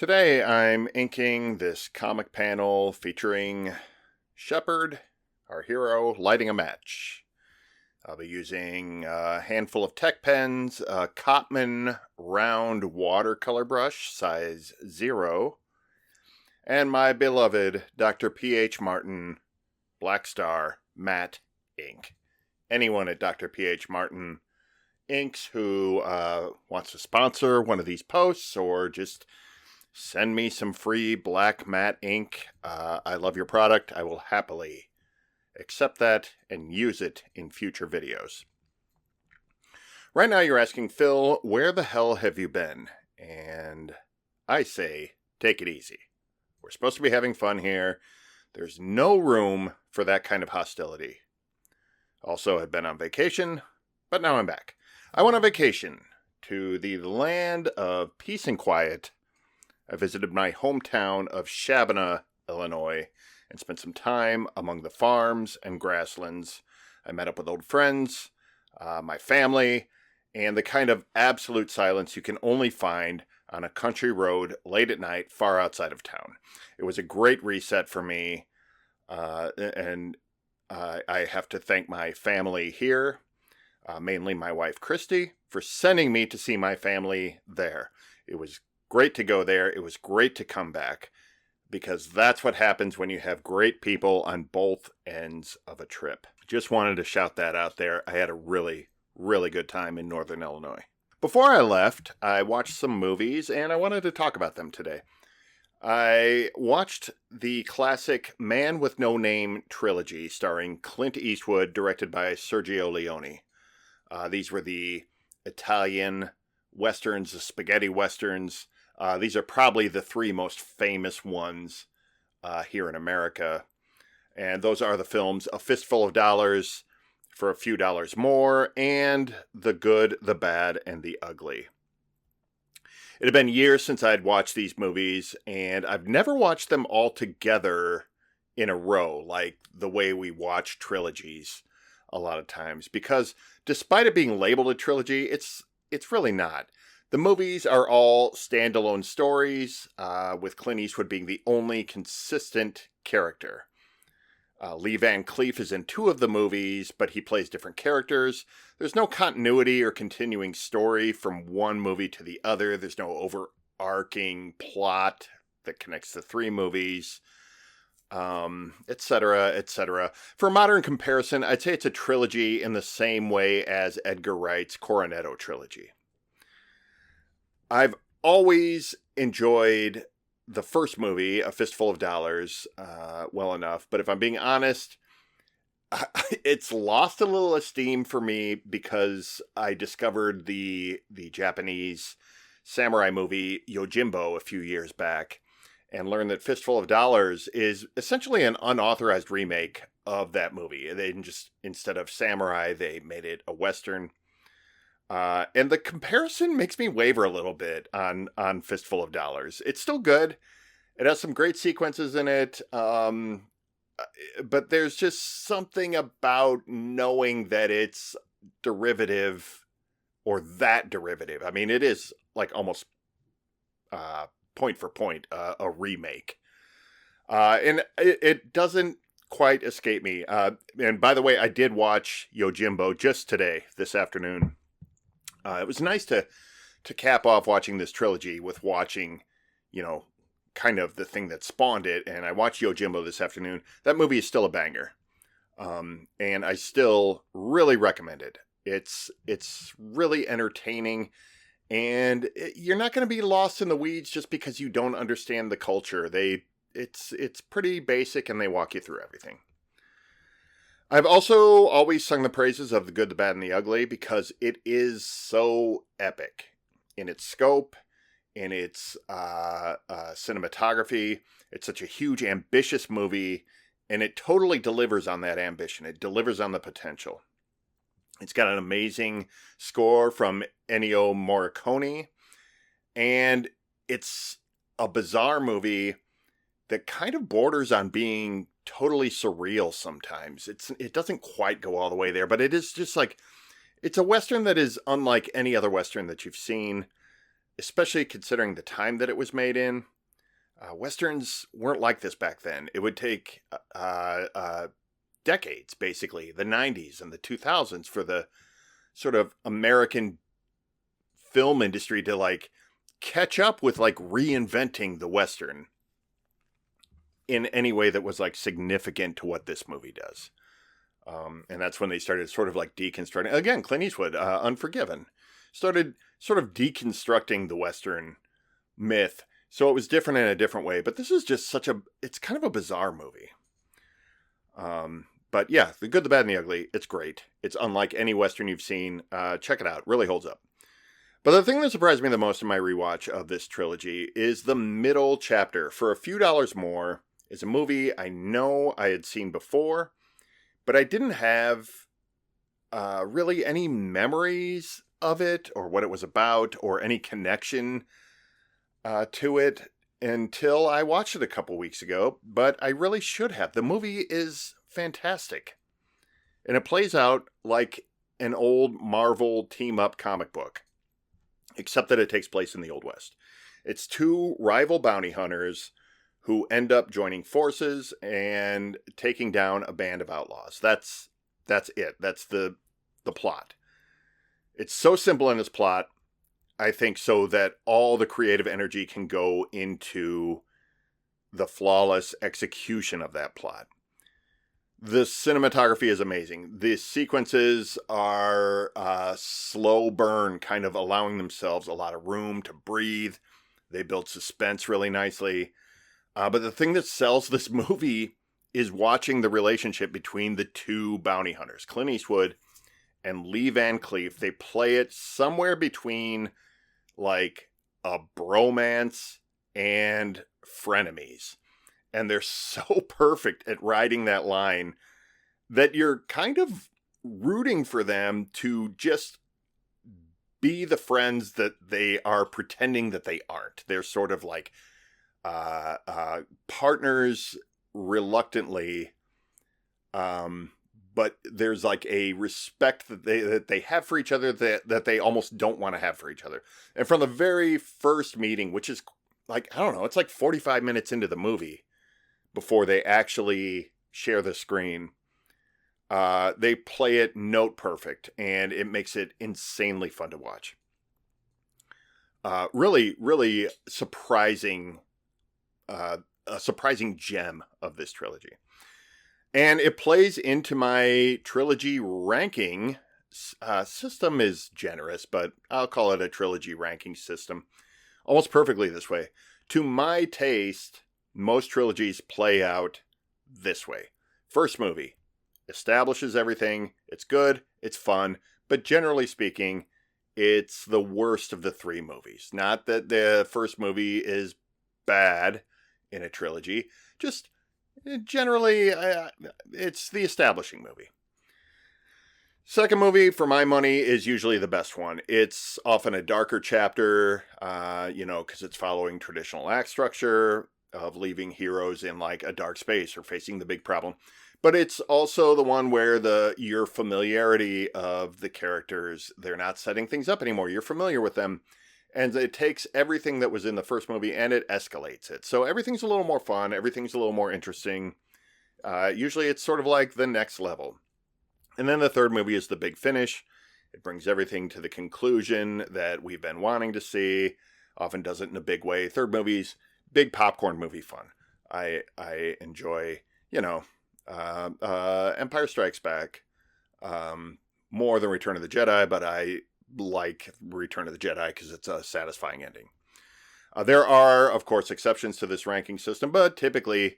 Today I'm inking this comic panel featuring Shepard, our hero, lighting a match. I'll be using a handful of tech pens, a Cotman round watercolor brush, size 0, and my beloved Dr. P.H. Martin Black Star matte ink. Anyone at Dr. P.H. Martin Inks who wants to sponsor one of these posts or just send me some free black matte ink. I love your product. I will happily accept that and use it in future videos. Right now you're asking, Phil, where the hell have you been? And I say, take it easy. We're supposed to be having fun here. There's no room for that kind of hostility. Also, I've been on vacation, but now I'm back. I went on vacation to the land of peace and quiet. I visited my hometown of Shabana, Illinois, and spent some time among the farms and grasslands. I met up with old friends, my family, and the kind of absolute silence you can only find on a country road late at night far outside of town. It was a great reset for me, and I have to thank my family here, mainly my wife Christy, for sending me to see my family there. It was great to go there. It was great to come back, because that's what happens when you have great people on both ends of a trip. Just wanted to shout that out there. I had a really, really good time in Northern Illinois. Before I left, I watched some movies, and I wanted to talk about them today. I watched the classic Man with No Name trilogy starring Clint Eastwood, directed by Sergio Leone. These were the Italian westerns, the spaghetti westerns. These are probably the three most famous ones here in America. And those are the films A Fistful of Dollars, For a Few Dollars More, and The Good, the Bad, and the Ugly. It had been years since I'd watched these movies, and I've never watched them all together in a row, like the way we watch trilogies a lot of times. Because despite it being labeled a trilogy, it's really not. The movies are all standalone stories, with Clint Eastwood being the only consistent character. Lee Van Cleef is in 2 of the movies, but he plays different characters. There's no continuity or continuing story from one movie to the other. There's no overarching plot that connects the 3 movies, etc., etc. For modern comparison, I'd say it's a trilogy in the same way as Edgar Wright's Cornetto trilogy. I've always enjoyed the first movie, A Fistful of Dollars, well enough. But if I'm being honest, it's lost a little esteem for me because I discovered the Japanese samurai movie Yojimbo a few years back and learned that Fistful of Dollars is essentially an unauthorized remake of that movie. They just, instead of samurai, they made it a Western. And the comparison makes me waver a little bit on Fistful of Dollars. It's still good. It has some great sequences in it. But there's just something about knowing that it's derivative or that derivative. I mean, it is like almost point for point a remake. And it doesn't quite escape me. And by the way, I did watch Yojimbo just today, this afternoon. It was nice to cap off watching this trilogy with watching, kind of the thing that spawned it. And I watched Yojimbo this afternoon. That movie is still a banger. And I still really recommend it. It's really entertaining. And you're not going to be lost in the weeds just because you don't understand the culture. It's pretty basic and they walk you through everything. I've also always sung the praises of The Good, the Bad, and the Ugly because it is so epic in its scope, in its cinematography. It's such a huge, ambitious movie, and it totally delivers on that ambition. It delivers on the potential. It's got an amazing score from Ennio Morricone, and it's a bizarre movie that kind of borders on being totally surreal sometimes. It doesn't quite go all the way there, but it is just like, it's a Western that is unlike any other Western that you've seen. especially considering the time that it was made in. Westerns weren't like this back then. It would take decades, basically, the 90s and the 2000s, for the sort of American film industry to like catch up with like reinventing the Western in any way that was like significant to what this movie does. And that's when they started sort of like deconstructing. Again, Clint Eastwood, Unforgiven, started sort of deconstructing the Western myth. So it was different in a different way. But this is just it's kind of a bizarre movie. But yeah, The Good, the Bad, and the Ugly, it's great. It's unlike any Western you've seen. Check it out. Really holds up. But the thing that surprised me the most in my rewatch of this trilogy is the middle chapter. For a few dollars more, is a movie I know I had seen before, but I didn't have really any memories of it or what it was about or any connection to it until I watched it a couple weeks ago, but I really should have. The movie is fantastic, and it plays out like an old Marvel team-up comic book, except that it takes place in the Old West. It's two rival bounty hunters who end up joining forces and taking down a band of outlaws. That's it. That's the plot. It's so simple in its plot, I think, so that all the creative energy can go into the flawless execution of that plot. The cinematography is amazing. The sequences are slow burn, kind of allowing themselves a lot of room to breathe. They build suspense really nicely. But the thing that sells this movie is watching the relationship between the two bounty hunters, Clint Eastwood and Lee Van Cleef. They play it somewhere between like a bromance and frenemies. And they're so perfect at riding that line that you're kind of rooting for them to just be the friends that they are pretending that they aren't. They're sort of like partners reluctantly, but there's like a respect that they have for each other that they almost don't want to have for each other. And from the very first meeting, which is like, I don't know, it's like 45 minutes into the movie before they actually share the screen, they play it note perfect, and it makes it insanely fun to watch. Really, really surprising. A surprising gem of this trilogy. And it plays into my trilogy ranking. System is generous, but I'll call it a trilogy ranking system. Almost perfectly this way. To my taste, most trilogies play out this way. First movie establishes everything. It's good. It's fun. But generally speaking, it's the worst of the three movies. Not that the first movie is bad in a trilogy, just generally it's the establishing movie. Second movie, for my money, is usually the best one. It's often a darker chapter, because it's following traditional act structure of leaving heroes in like a dark space or facing the big problem. But it's also the one where your familiarity of the characters, they're not setting things up anymore. You're familiar with them. And it takes everything that was in the first movie and it escalates it. So everything's a little more fun. Everything's a little more interesting. Usually it's sort of like the next level. And then the third movie is the big finish. It brings everything to the conclusion that we've been wanting to see. Often does it in a big way. Third movie's big popcorn movie fun. I enjoy, Empire Strikes Back more than Return of the Jedi, but I like Return of the Jedi because it's a satisfying ending. There are, of course, exceptions to this ranking system, but typically,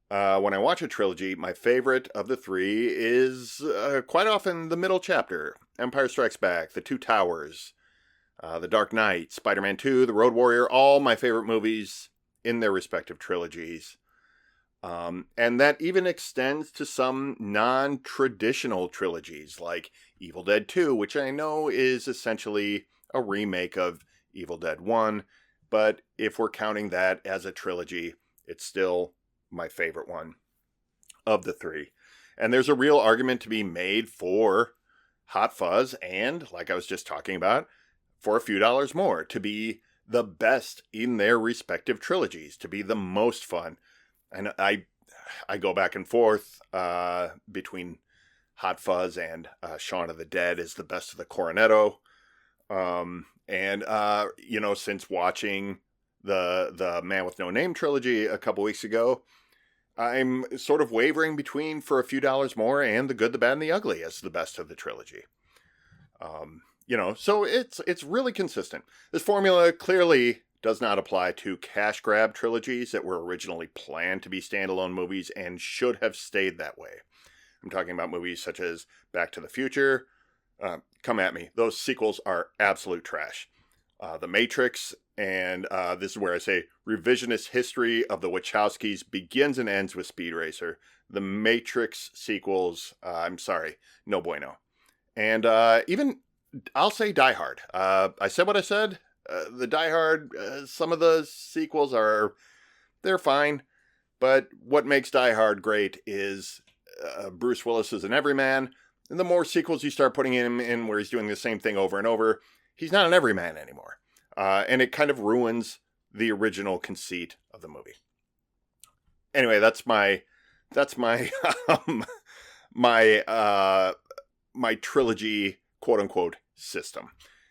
when I watch a trilogy, my favorite of the three is quite often the middle chapter. Empire Strikes Back, The Two Towers, The Dark Knight, Spider-Man 2, The Road Warrior, all my favorite movies in their respective trilogies. And that even extends to some non-traditional trilogies like Evil Dead 2, which I know is essentially a remake of Evil Dead 1. But if we're counting that as a trilogy, it's still my favorite one of the three. And there's a real argument to be made for Hot Fuzz and, like I was just talking about, for a few dollars more to be the best in their respective trilogies, to be the most fun. And I go back and forth between Hot Fuzz and Shaun of the Dead is the best of the Cornetto. Since watching the Man with No Name trilogy a couple weeks ago, I'm sort of wavering between For a Few Dollars More and The Good, the Bad, and the Ugly as the best of the trilogy. So it's really consistent. This formula clearly does not apply to cash grab trilogies that were originally planned to be standalone movies and should have stayed that way. I'm talking about movies such as Back to the Future. Come at me. Those sequels are absolute trash. The Matrix, and this is where I say revisionist history of the Wachowskis begins and ends with Speed Racer. The Matrix sequels, I'm sorry, no bueno. And even, I'll say Die Hard. I said what I said. The Die Hard, some of the sequels they're fine. But what makes Die Hard great is Bruce Willis is an everyman. And the more sequels you start putting him in where he's doing the same thing over and over, he's not an everyman anymore. And it kind of ruins the original conceit of the movie. Anyway, that's my my trilogy, quote unquote, system.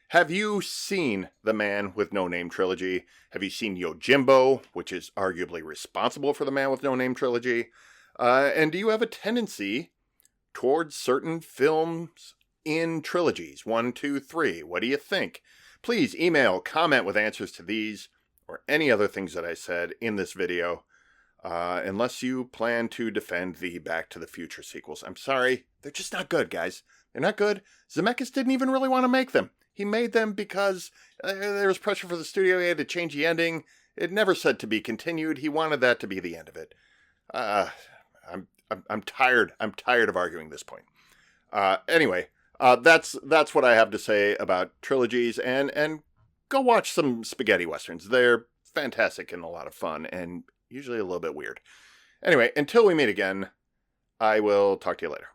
Have you seen the Man with No Name trilogy? Have you seen Yojimbo, which is arguably responsible for the Man with No Name trilogy? And do you have a tendency towards certain films in trilogies? 1, 2, 3. What do you think? Please email, comment with answers to these or any other things that I said in this video. Unless you plan to defend the Back to the Future sequels. I'm sorry, they're just not good, guys. They're not good. Zemeckis didn't even really want to make them. He made them because there was pressure for the studio. He had to change the ending. It never said to be continued. He wanted that to be the end of it. I'm tired. I'm tired of arguing this point. Anyway, that's what I have to say about trilogies, and go watch some spaghetti westerns. They're fantastic and a lot of fun, and usually a little bit weird. Anyway, until we meet again, I will talk to you later.